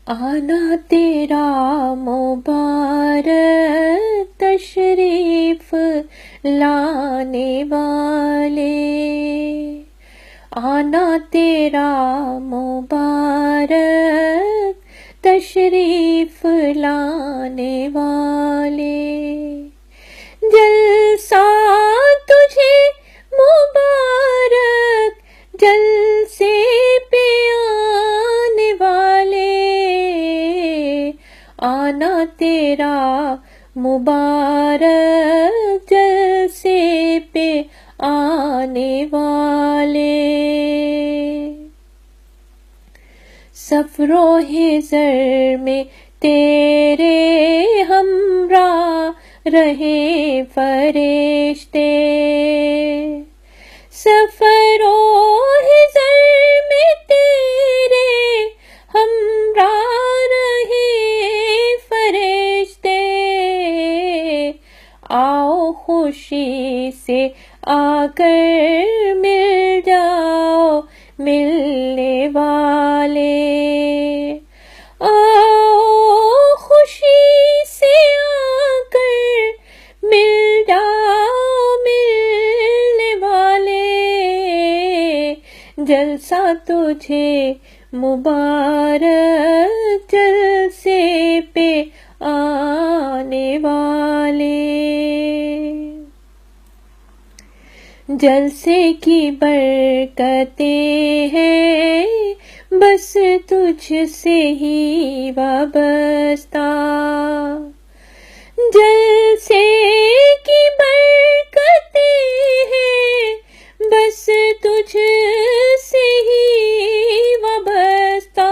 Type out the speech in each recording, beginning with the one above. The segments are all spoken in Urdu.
آنا تیرا مبارک تشریف لانے والے، آنا تیرا مبارک تشریف لانے والے، جلسہ تجھے مبارک جلسے پہ آنے والے، آنا تیرا مبارک جلسے پہ آنے والے، سفر و حضر میں تیرے ہمراہ رہے فرشتے، سفر و حضر میں تیرے ہمراہ رہے فرشتے، آؤ خوشی سے آ کر مل جاؤ ملنے والے، آؤ خوشی سے آ کر مل جاؤ ملنے والے، جلسہ تجھے مبارک جلسے پہ آنے والے، جلسے کی برکتیں ہیں بس تجھ سے ہی وابستہ، جلسے کی برکتیں ہیں بس تجھ سے ہی وابستہ،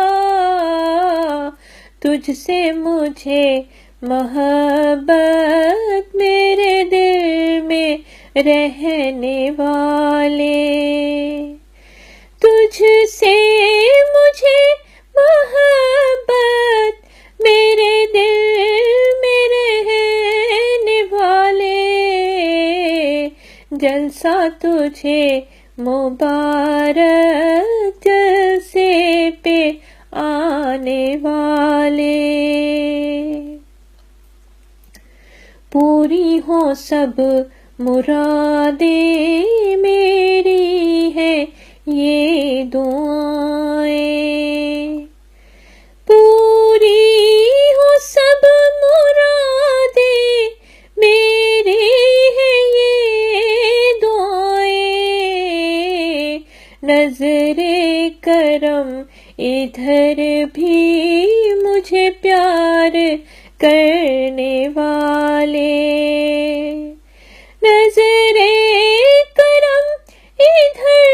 تجھ سے مجھے محبت میرے دل میں رہنے والے، تجھ سے مجھے محبت میرے دل میں رہنے والے، جلسہ تجھے مبارک جلسے پہ آنے والے، پوری ہو سب مرادیں میری ہیں یہ دعائیں، پوری ہو سب مرادیں میری ہیں یہ دعائیں، نظر کرم ادھر بھی مجھے پیار کرنے والے، نظر کرم ادھر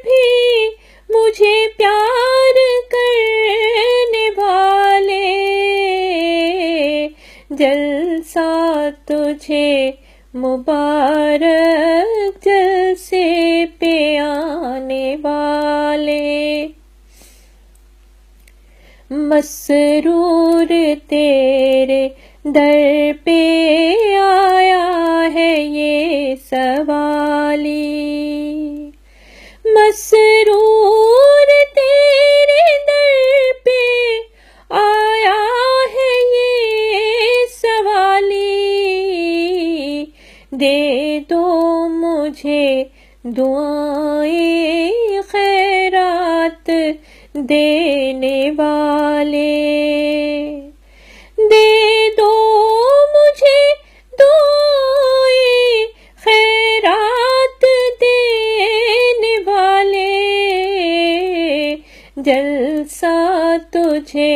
بھی مجھے پیار کرنے والے، جلسہ تجھے مبارک جلسے پہ آنے والے، مسرور تیرے در پہ آیا ہے یہ سوالی، مسرور تیرے در پہ آیا ہے یہ سوالی، دے دو مجھے دعائیں خیرات دینے والے، دے دو مجھے دعائیں خیرات دینے والے، جلسہ تجھے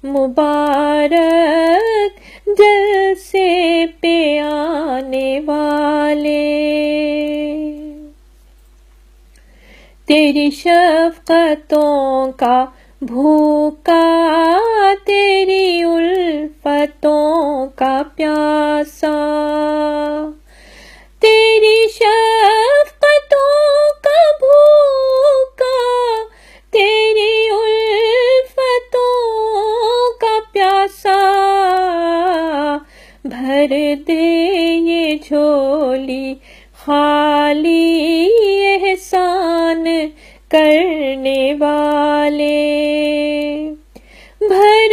مبارک جلسے پہ آنے والے، تیری شفقتوں کا بھوکا تیری الفتوں کا پیاسا، تیری شفقتوں کا بھوکا تیری الفتوں کا پیاسا، بھر دے یہ جھولی خالی احسان کرنے والے، بھر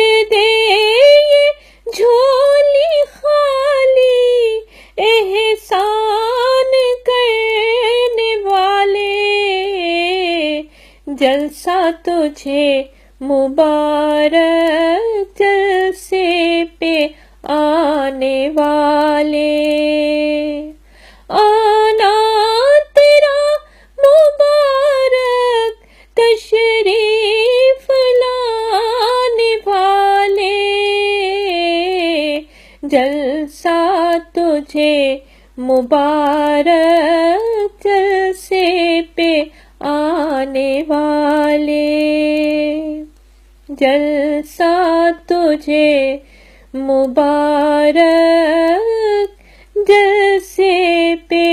جلسہ تجھے مبارک جلسے پہ آنے والے، آنا تیرا مبارک تشریف لانے والے، جلسہ تجھے مبارک جلسے پہ آنے والے، جلسہ تجھے مبارک جلسے پہ